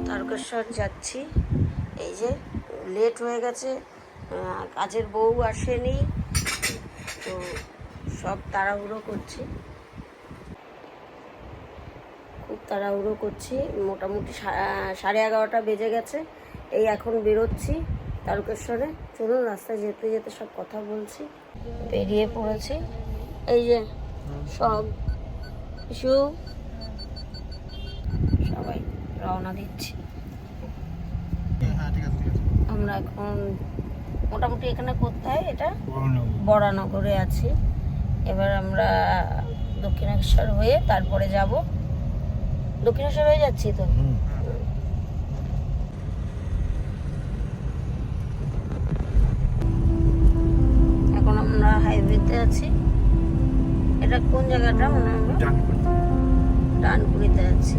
তারকেশ্বর যাচ্ছি। এই যে লেট হয়ে গেছে, কাজের বউ আসেনি, তো সব তাড়াহুড়ো করছি, খুব তাড়াহুড়ো করছি। মোটামুটি 11:30 বেজে গেছে। এই এখন বেরোচ্ছি তারকেশ্বরে। চলুন রাস্তায় যেতে যেতে সব কথা বলছি। বেরিয়ে পড়েছি, এই যে সব কিছু সবাই রওনা দিচ্ছি। আমরা এখন মোটামুটি এখানে কোথায়, এটা বরানগরে আছি। এবার আমরা দক্ষিণেশ্বর হয়ে তারপরে যাব। দক্ষিণেশ্বর হয়ে যাচ্ছি তো। এখন আমরা হাইওয়েতে আছি। এটা কোন জায়গাটা মনে হয়? ডানকুনিতে আছি।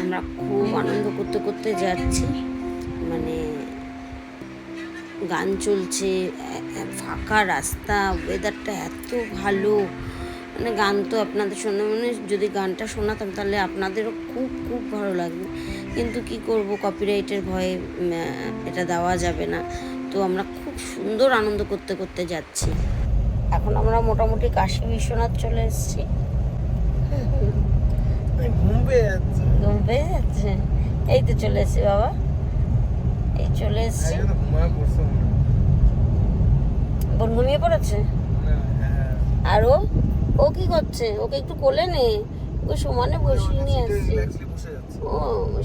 আমরা খুব আনন্দ করতে করতে যাচ্ছি, মানে গান চলছে, ফাঁকা রাস্তা, ওয়েদারটা এত ভালো। মানে গান তো আপনাদের শোনা, মানে যদি গানটা শোনাতাম তাহলে আপনাদেরও খুব খুব ভালো লাগবে, কিন্তু কি করব, কপিরাইটের ভয়ে এটা দেওয়া যাবে না। তো আমরা খুব সুন্দর আনন্দ করতে করতে যাচ্ছি। এখন আমরা মোটামুটি কাশী বিশ্বনাথ চলে এসেছি। ঘুম পেয়ে যাচ্ছে, এই তো চলে এসেছি বাবা, এই চলে এসেছি। বোন ঘুমিয়ে পড়েছে। আর ও কি করছে? ওকে একটু কোলে নে, ওকে সমানে বসিয়ে নিয়ে আসছি। ও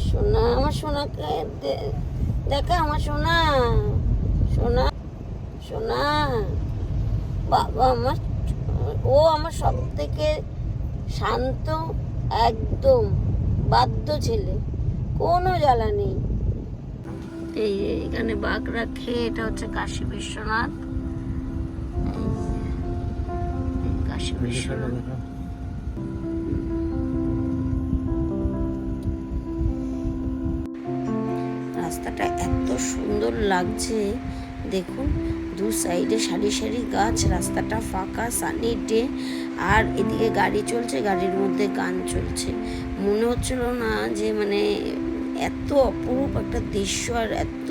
সোনা, আমার সোনাকে দেখা, আমার সোনা, সোনা, সোনা বাবা আমার। ও আমার সব থেকে শান্ত, একদম বাধ্য ছেলে, কোনো জ্বালা নেই। এই এখানে বাঘ রাখে, এটা হচ্ছে কাশী বিশ্বনাথ। কাশী বিশ্বনাথ রাস্তাটা এত সুন্দর লাগছে, দেখুন দু সাইডে সারি সারি গাছ, রাস্তাটা ফাঁকা, সানি ডে, আর এদিকে গাড়ি চলছে, গাড়ির মধ্যে গান চলছে। মনে হচ্ছিল না যে মানে এত অপরূপ একটা দৃশ্য আর এত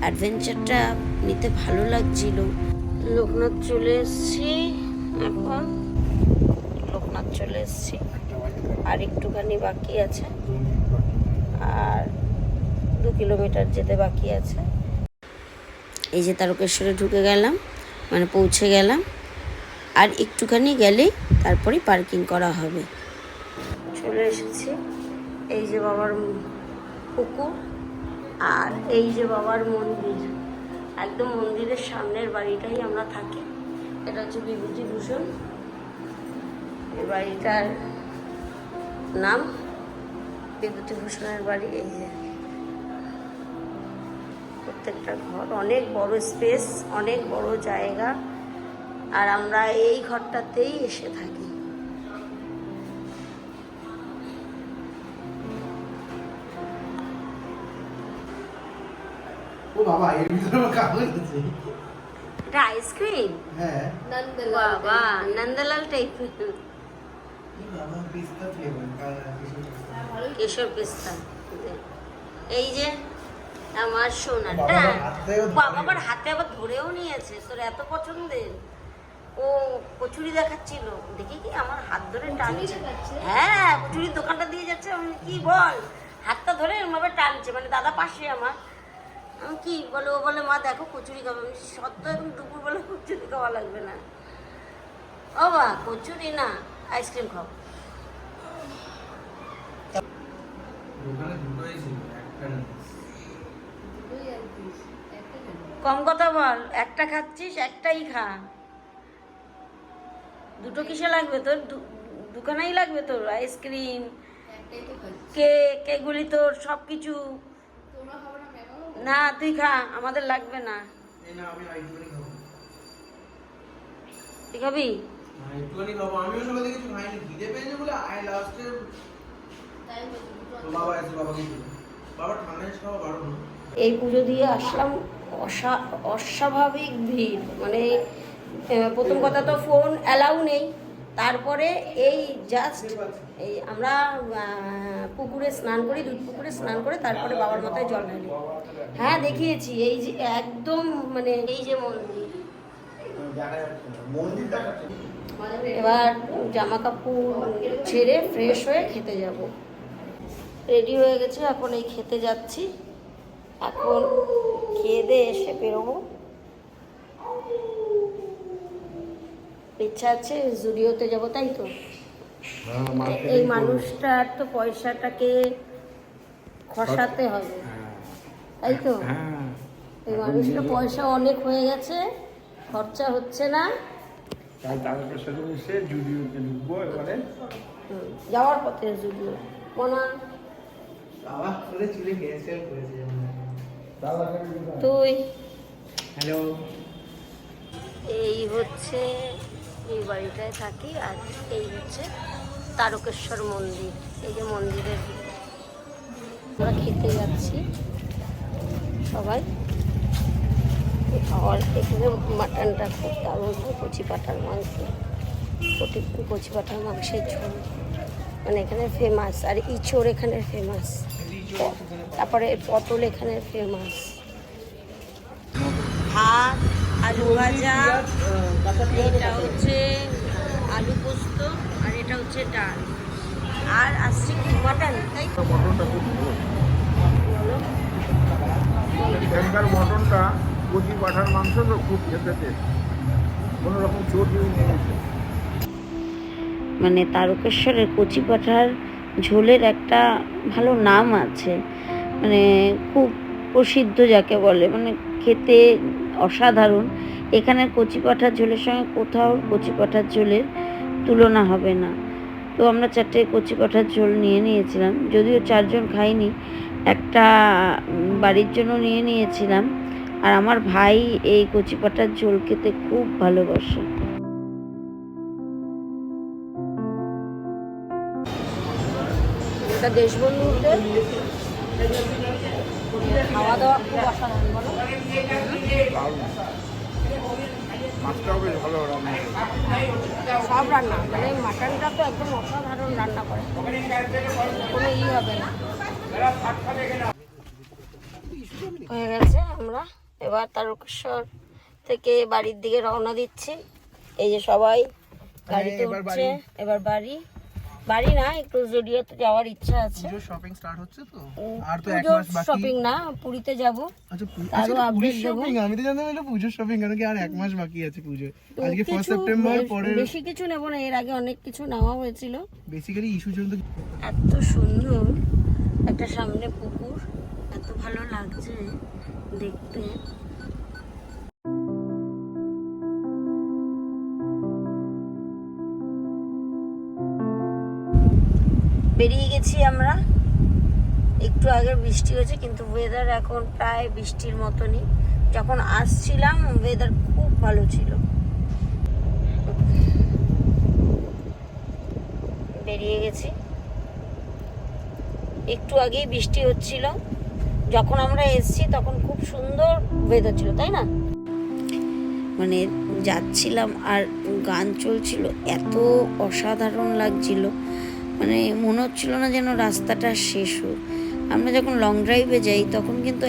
অ্যাডভেঞ্চারটা নিতে ভালো লাগছিল। লোকনাথ চলে এসেছি, এখন লোকনাথ চলে এসেছি, আর একটুখানি বাকি আছে, আর 2 কিলোমিটার যেতে বাকি আছে। এই যে তারকেশ্বরে ঢুকে গেলাম, মানে পৌঁছে গেলাম, আর একটুখানি গেলেই তারপরে পার্কিং করা হবে। চলে এসেছি, এই যে বাবার পুকুর, আর এই যে বাবার মন্দির, একদম মন্দিরের সামনের বাড়িটাই আমরা থাকি। এটা হচ্ছে বিভূতিভূষণ, এই বাড়িটার নাম বিভূতিভূষণের বাড়ি। এই যে প্রত্যেকটা ঘর, অনেক বড় স্পেস, অনেক বড় জায়গা, আর আমরা এই ঘরটাতেই এসে থাকি। ও বাবা, এর ভিতরে কাগজ আছে। এটা আইসক্রিম? হ্যাঁ, বাবা নন্দলাল টাইপ। বাবা পিস্তা ফ্লেভার, কেশর পিস্তা। এই যে আমার সোনাটা, বাবা আবার হাতে আবার ধরেও নিয়েছে। তোর এত পছন্দের, ও কচুরি দেখাচ্ছিল, দেখি কি আমার হাত ধরে টানছে। হ্যাঁ, কচুরির দোকানটা দিয়ে যাচ্ছে, আমি কি বল, হাতটা ধরে এরকমভাবে টানছে, মানে দাদা পাশে আমার। আমি কি বলে, ও বলে মা দেখো কচুরি খাবো। আমি সত্য এখন দুপুরবেলা কচুরি খাওয়া লাগবে না, ও বা কচুরি না, আইসক্রিম খাও। কম কথা বল, একটা খাচ্ছিস, একটাই খা। দুটো কিসে লাগবে তোর? দুখানাই লাগবে তোর? আইসক্রিম, কেক, এগুলি তোর সব কিছু না, তুই খা, আমাদের লাগবে না। তুই খাবি? এই পুজো দিয়ে আসলাম, অস্বাভাবিক ভিড়। মানে প্রথম কথা তো ফোন অ্যালাউ নেই, তারপরে এই জাস্ট এই আমরা পুকুরে স্নান করি, দুধ পুকুরে স্নান করে তারপরে বাবার মাথায় জল ঢালি। হ্যাঁ দেখিয়েছি, এই যে একদম মানে এই যে মন্দির। এবার জামা কাপড় ছেড়ে ফ্রেশ হয়ে খেতে যাব। রেডি হয়ে গেছে, এখন এই খেতে যাচ্ছি। এখন খেয়ে দিয়ে এসে বেরোবো। ইচ্ছা আছে জুডিওতে যাবো, তাই তো? এই মানুষটার তো পয়সাটাকে খসাতে হবে, তাই তো? এই মানুষটা পয়সা অনেক হয়ে গেছে, খরচা হচ্ছে না, তাই তারকের সাথে এসে জুডিওতে ঢুকবো এবারে। যাওয়ার পথে জুডিও মনা আবার করে চুলে হেয়ার স্টাইল করেছে। তুই হ্যালো, এই হচ্ছে এই বাড়িটায় থাকি, আর এই হচ্ছে তারকেশ্বর মন্দির। এই যে মন্দিরের আমরা খেতে যাচ্ছি সবাই। আর এখানে মাটনটা খুব দারুণ হয়, কচি পাঁঠার মাংস, কচি পাঁঠার মাংসের ঝোল মানে এখানে ফেমাস। আর ইঁচড় এখানে ফেমাস, তারপরে পটল এখানে ফেমাস। ভাত, আলু ভাজা, এটা হচ্ছে আলু পোস্ত, আর এটা হচ্ছে ডাল, আর আসছে কি মটন, তাই তো? মটনটা খুব ভালো, এখানকার মটনটা কচি পাঁঠার মাংস তো খুব খেতে টেস্ট, কোনো রকম চর্বি নেই। মানে তারকেশ্বরের কচি পাঁঠার ঝোলের একটা ভালো নাম আছে, মানে খুব প্রসিদ্ধ যাকে বলে, মানে খেতে অসাধারণ। এখানের কচি পাঁঠার ঝোলের সঙ্গে কোথাও কচি পাঁঠার ঝোলের তুলনা হবে না। তো আমরা 4টে কচি পাঁঠার ঝোল নিয়ে নিয়েছিলাম, যদিও 4 জন খাইনি, একটা বাড়ির জন্য নিয়ে নিয়েছিলাম। আর আমার ভাই এই কচি পাঁঠার ঝোল খেতে খুব ভালোবাসে। এটা দেশবন্ধু হোটেল, খাওয়া দাওয়া খুব অসাধারণ, বলো? মাছটাও বেশ ভালো রান্না করে। সব রান্না মানে মাটনটা তো একদম অসাধারণ রান্না করে, কোনো হবে না। হয়ে গেছে, আমরা এবার তারকেশ্বর থেকে বাড়ির দিকে রওনা দিচ্ছি। এই যে সবাই গাড়িতে উঠছে, এবার বাড়ি না, একটু জুডিওতে যাওয়ার ইচ্ছা আছে। পুজো শপিং স্টার্ট হচ্ছে তো, আর তো এক পুজোর মাস বাকি। শপিং না, পুরীতে যাব। আচ্ছা আরো আপডেট দেবো। শপিং আমি তো জানতাম এটা পুজোর শপিং, কারণ কি আর এক মাস বাকি আছে পুজো। আজকে 1 সেপ্টেম্বর, পরে বেশি কিছু নেব না, এর আগে অনেক কিছু নেওয়া হয়েছিল। বেসিক্যালি ইস্যু জন্য। এত সুন্দর একটা সামনে পুকুর, এত ভালো লাগছে দেখতে। বেরিয়ে গেছি আমরা, একটু আগে বৃষ্টি হয়েছে কিন্তু ওয়েদার এখন প্রায় বৃষ্টির মতনই। যখন আসছিলাম ওয়েদার খুব ভালো ছিল। বেরিয়ে গেছি, একটু আগেই বৃষ্টি হচ্ছিল, যখন আমরা এসেছি তখন খুব সুন্দর ওয়েদার ছিল, তাই না? মানে যাচ্ছিলাম আর গান চলছিল, এত অসাধারণ লাগছিল, মানে মনে হচ্ছিল না যেন রাস্তাটা শেষ হোক। আমরা যখন লং ড্রাইভে যাই তখন কিন্তু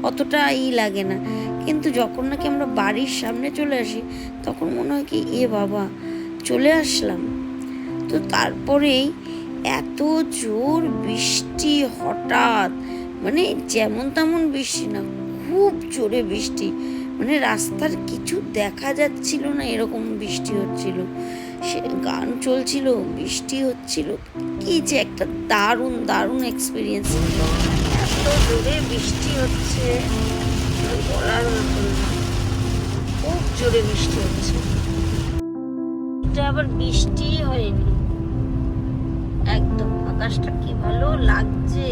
অতটা লাগে না, কিন্তু যখন নাকি আমরা বাড়ির সামনে চলে আসি তখন মনে হয় কি এ বাবা চলে আসলাম। তো তারপরেই এত জোর বৃষ্টি হঠাৎ, মানে যেমন তেমন বৃষ্টি না, খুব জোরে বৃষ্টি, মানে রাস্তার কিছু দেখা যাচ্ছিল না, এরকম বৃষ্টি হচ্ছিল। সে গান চলছিল, বৃষ্টি হচ্ছিল, কি যে একটা দারুণ দারুণ এক্সপিরিয়েন্স। এত জোরে বৃষ্টি হচ্ছে বলার মতন না, খুব জোরে বৃষ্টি হচ্ছে। এটা আবার বৃষ্টি হয়নি, একদম আকাশটা কি ভালো লাগছে,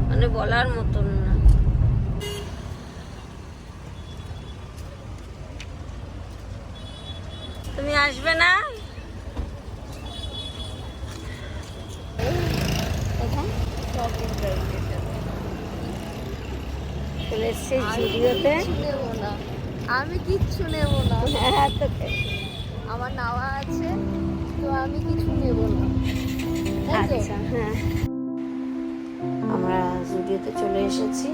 মানে বলার মতন না। তুমি আসবে না? চলে এসছি জুডিওতে। আমি কিচ্ছু নেবো না, হ্যাঁ তো আমার নেওয়া আছে তো আমি কিছু নেব না, তাই তো? আচ্ছা, হ্যাঁ। আমরা জুডিওতে চলে এসেছি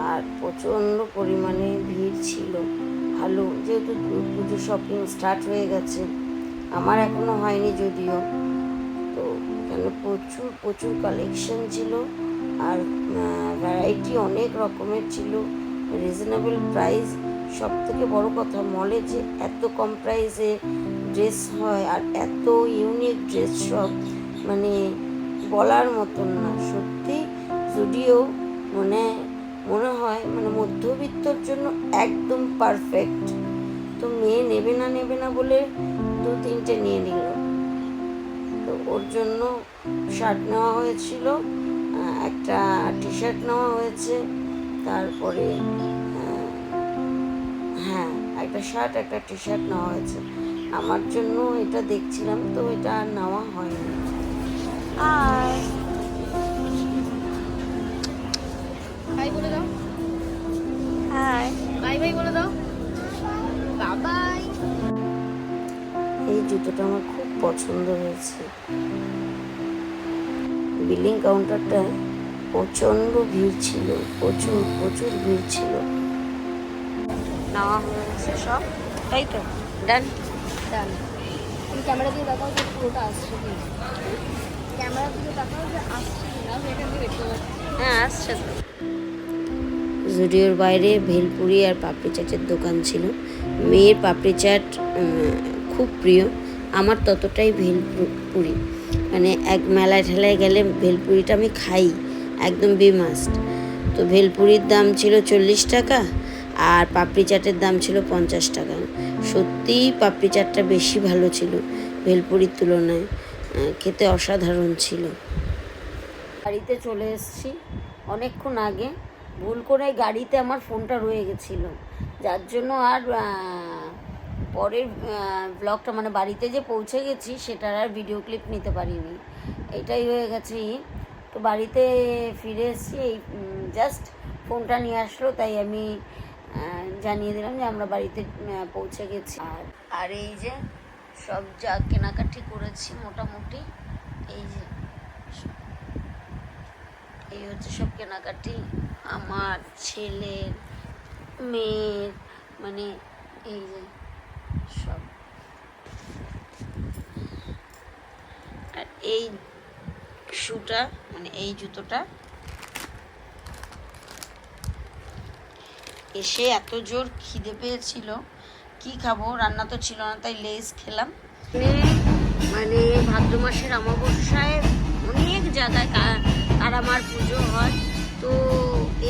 আর প্রচণ্ড পরিমাণে ভিড় ছিল। ভালো, যেহেতু পুজো শপিং স্টার্ট হয়ে গেছে, আমার এখনো হয়নি যদিও। তো এখানে প্রচুর প্রচুর কালেকশন ছিল আর ভ্যারাইটি অনেক রকমের ছিল, রিজনেবল প্রাইস। সব থেকে বড় কথা, মলে যে এত কম প্রাইসে ড্রেস হয় আর এত ইউনিক ড্রেস সব, মানে বলার মতন না। সত্যি জুডিও মনে হয় মানে মধ্যবিত্তর জন্য একদম পারফেক্ট। তো মেয়ে নেবে না বলে 2-3টে নিয়ে নিল। তো ওর জন্য শার্ট নেওয়া হয়েছিল, একটা টি শার্ট নেওয়া হয়েছে, তারপরে হ্যাঁ একটা শার্ট একটা টি শার্ট নেওয়া হয়েছে। আমার জন্য এটা দেখছিলাম, তো এটা আর নেওয়া হয়নি। আর বাই বলে দাও, হ্যাঁ, বাই বাই বলে দাও, বাবাই। এই জুতোটা আমার খুব পছন্দ হয়েছে। বিলিং কাউন্টারটায় প্রচণ্ড ভিড় ছিল, প্রচুর প্রচুর ভিড় ছিল। নেওয়া হয়েছে সব, তাই তো? ডান। ডান। তুমি ক্যামেরা দিয়ে দেখাও যে পুরোটা আসছে কি, ক্যামেরা দিয়ে দেখাও যে আসছে কি না, এটা আমি দেখতে পাচ্ছি। হ্যাঁ, আসছে তো। জুডিওর বাইরে ভেলপুরি আর পাপড়ি চাটের দোকান ছিল। মেয়ের পাপড়ি চাট খুব প্রিয়, আমার ততটাই ভেলপুরি। মানে এক মেলায় ঠেলায় গেলে ভেলপুরিটা আমি খাই, একদম বি মাস্ট। তো ভেলপুরির দাম ছিল 40 টাকা আর পাপড়ি চাটের দাম ছিল 50 টাকা। সত্যিই পাপড়ি চাটটা বেশি ভালো ছিল ভেলপুরির তুলনায়, খেতে অসাধারণ ছিল। বাড়িতে চলে এসেছি অনেকক্ষণ আগে। ভুল করে গাড়িতে আমার ফোনটা রয়ে গেছিলো, যার জন্য আর পরের ব্লগটা মানে বাড়িতে যে পৌঁছে গেছি সেটার আর ভিডিও ক্লিপ নিতে পারিনি। এটাই হয়ে গেছে। তো বাড়িতে ফিরে এসেছি, এই জাস্ট ফোনটা নিয়ে আসলো, তাই আমি জানিয়ে দিলাম যে আমরা বাড়িতে পৌঁছে গেছি। আর এই যে সব যা কেনাকাটি করেছি মোটামুটি, এই যে এই হচ্ছে সব কেনাকাটি আমার ছেলের, মেয়ের, মানে এই যে সব। আর এই শুটা মানে এই জুতোটা এসে এত জোর খিদে পেয়েছিল, কি খাবো, রান্না তো ছিল না, তাই লেস খেলাম। মানে ভাদ্র মাসের অমাবস্যায় অনেক জায়গায় কারামার পুজো হয়। তো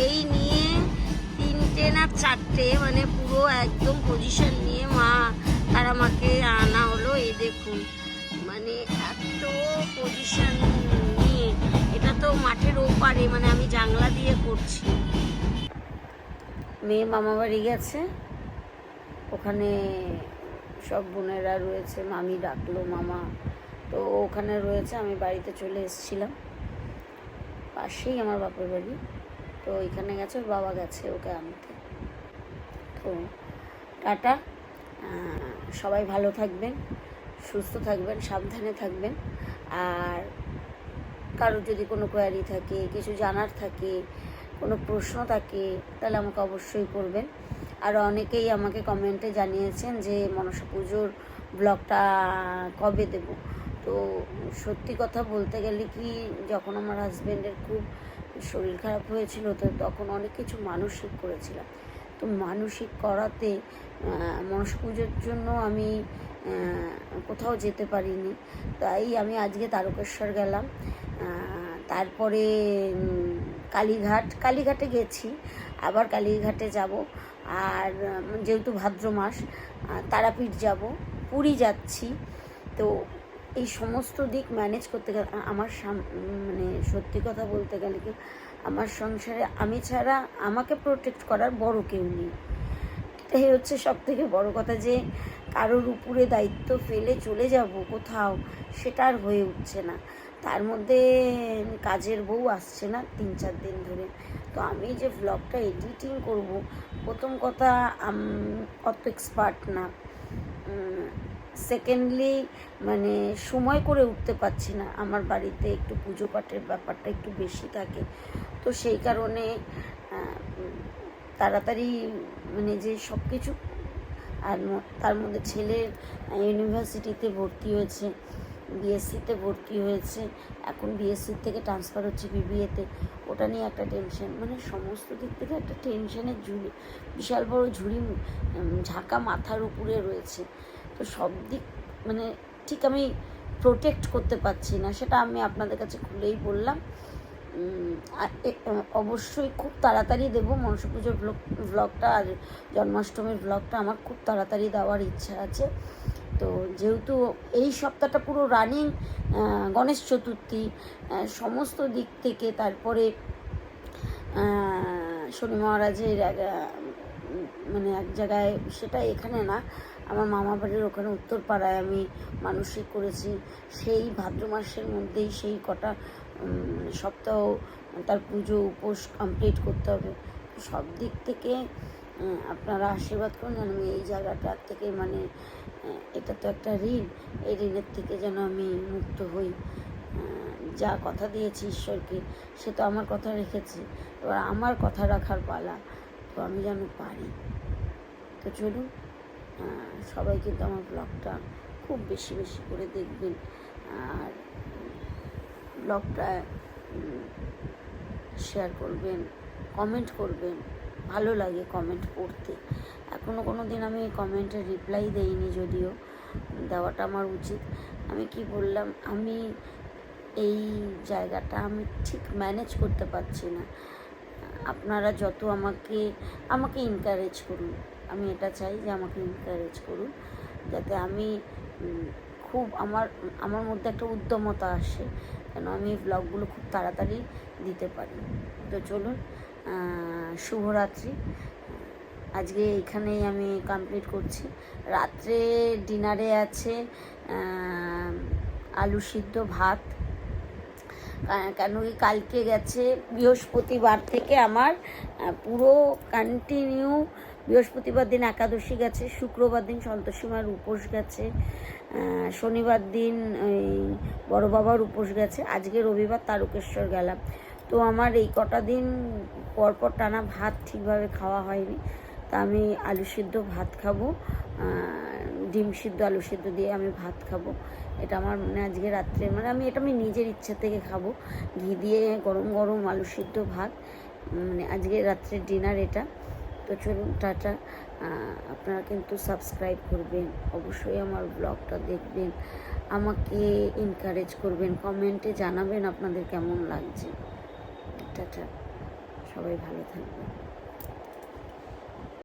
এই নিয়ে 3টে না 4টে মানে পুরো একদম পজিশন নিয়ে মা কারামাকে আনা হলো। এই দেখুন, মানে এত পজিশন নিয়ে, এটা তো মাঠের ওপারে, মানে আমি জানলা দিয়ে করছি। মেয়ে মামা বাড়ি গেছে, ওখানে সব বোনেরা রয়েছে, মামি ডাকলো, মামা তো ওখানে রয়েছে। আমি বাড়িতে চলে এসেছিলাম, পাশেই আমার বাপের বাড়ি। তো ওইখানে গেছে, ওর বাবা গেছে ওকে আনতে। তো টাটা, সবাই ভালো থাকবেন, সুস্থ থাকবেন, সাবধানে থাকবেন। আর কারোর যদি কোনো কোয়ারি থাকে, কিছু জানার থাকে, কোনো প্রশ্ন থাকে, তাহলে আমাকে অবশ্যই করবেন। আর অনেকেই আমাকে কমেন্টে জানিয়েছেন যে মনসা পুজোর ব্লগটা কবে দেব। তো সত্যি কথা বলতে গেলে কি, যখন আমার হাজব্যান্ডের খুব শরীর খারাপ হয়েছিল, তো তখন অনেক কিছু মানসিক করেছিলাম। তো মানসিক করাতে মনসা পুজোর জন্য আমি কোথাও যেতে পারিনি, তাই আমি আজকে তারকেশ্বর গেলাম, তারপরে কালীঘাটে গেছি, আবার কালীঘাটে যাব। আর যেহেতু ভাদ্র মাস, তারাপীঠ যাব, পুরী যাচ্ছি। তো এই সমস্ত দিক ম্যানেজ করতে গেলে আমার মানে সত্যি কথা বলতে গেলে কি, আমার সংসারে আমি ছাড়া আমাকে প্রোটেক্ট করার বড় কেউ নেই। এটাই হচ্ছে সব থেকে বড় কথা, যে কারোর উপরে দায়িত্ব ফেলে চলে যাব কোথাও, সেটা আর হয়ে উঠছে না। তার মধ্যে কাজের বউ আসছে না 3-4 দিন ধরে। তো আমি যে ভ্লগটা এডিটিং করব, প্রথম কথা অত এক্সপার্ট না, সেকেন্ডলি মানে সময় করে উঠতে পারছি না। আমার বাড়িতে একটু পুজো পাঠের ব্যাপারটা একটু বেশি থাকে, তো সেই কারণে তাড়াতাড়ি মানে যে সব কিছু, আর তার মধ্যে ছেলের ইউনিভার্সিটিতে ভর্তি হয়েছে, বিএসসিতে ভর্তি হয়েছে, এখন বিএসসি থেকে ট্রান্সফার হচ্ছে বিবিএতে, ওটা নিয়ে একটা টেনশন, মানে সমস্ত দিক থেকে একটা টেনশনের ঝুড়ি, বিশাল বড় ঝুড়ি ঝাঁকা মাথার উপরে রয়েছে। তো সব দিক মানে ঠিক আমি প্রোটেক্ট করতে পারছি না, সেটা আমি আপনাদের কাছে খুলেই বললাম। অবশ্যই খুব তাড়াতাড়ি দেবো মনসা পুজোর ব্লগটা, আর জন্মাষ্টমীর ব্লগটা আমার খুব তাড়াতাড়ি দেওয়ার ইচ্ছা আছে। তো যেহেতু এই সপ্তাহটা পুরো রানিং, গণেশ চতুর্থী সমস্ত দিক থেকে, তারপরে শনি মহারাজের মানে এক জায়গায়, সেটা এখানে না, আমার মামা বাড়ির ওখানে উত্তরপাড়ায় আমি মানসিক করেছি, সেই ভাদ্র মাসের মধ্যেই সেই কটা সপ্তাহ তার পুজো উপোস কমপ্লিট করতে হবে। সব দিক থেকে আপনারা আশীর্বাদ করুন যেন আমি এই জায়গাটার থেকে, মানে এটা তো একটা ঋণ, এই ঋণের থেকে যেন আমি মুক্ত হই। যা কথা দিয়েছি ঈশ্বরকে, সে তো আমার কথা রেখেছে, এবার আমার কথা রাখার পালা, তো আমি যেন পারি। তো চলুন, সবাই কিন্তু আমার ব্লগটা খুব বেশি বেশি করে দেখবেন, আর ব্লগটা শেয়ার করবেন, কমেন্ট করবেন, ভালো লাগে কমেন্ট পড়তে। এখনও কোনো দিন আমি কমেন্টের রিপ্লাই দেইনি, যদিও দেওয়াটা আমার উচিত। আমি কি বললাম, আমি এই জায়গাটা আমি ঠিক ম্যানেজ করতে পারছি না। আপনারা যত আমাকে এনকারেজ করুন, আমি এটা চাই যে আমাকে এনকারেজ করুন, যাতে আমি খুব আমার মধ্যে একটা উদ্যমতা আসে, কেন আমি ব্লগগুলো খুব তাড়াতাড়ি দিতে পারি। তো চলুন, শুভরাত্রি। আজকে এখানেই আমি কমপ্লিট করছি। রাত্রে ডিনারে আছে আলু সিদ্ধ ভাত, কেন কি কালকে গেছে বৃহস্পতিবার থেকে আমার পুরো কন্টিনিউ, বৃহস্পতিবার দিন একাদশী গেছে, শুক্রবার দিন সন্তোষী মায়ের উপোস গেছে, শনিবার দিন ওই বড় বাবার উপোস গেছে, আজকে রবিবার তারকেশ্বর গেলাম। তো আমার এই কটা দিন পরপর টানা ভাত ঠিকভাবে খাওয়া হয়নি, তা আমি আলু সিদ্ধ ভাত খাবো, ডিম সিদ্ধ আলু সিদ্ধ দিয়ে আমি ভাত খাবো। এটা আমার মানে আজকে রাত্রে, মানে এটা আমি নিজের ইচ্ছা থেকে খাবো, ঘি দিয়ে গরম গরম আলু সিদ্ধ ভাত, মানে আজকে রাত্রের ডিনার এটা। তো চলুন, টাটা। আপনারা কিন্তু সাবস্ক্রাইব করবেন, অবশ্যই আমার ব্লগটা দেখবেন, আমাকে এনকারেজ করবেন, কমেন্টে জানাবেন আপনাদের কেমন লাগছে। টাটা, সবাই ভালো থাকবেন।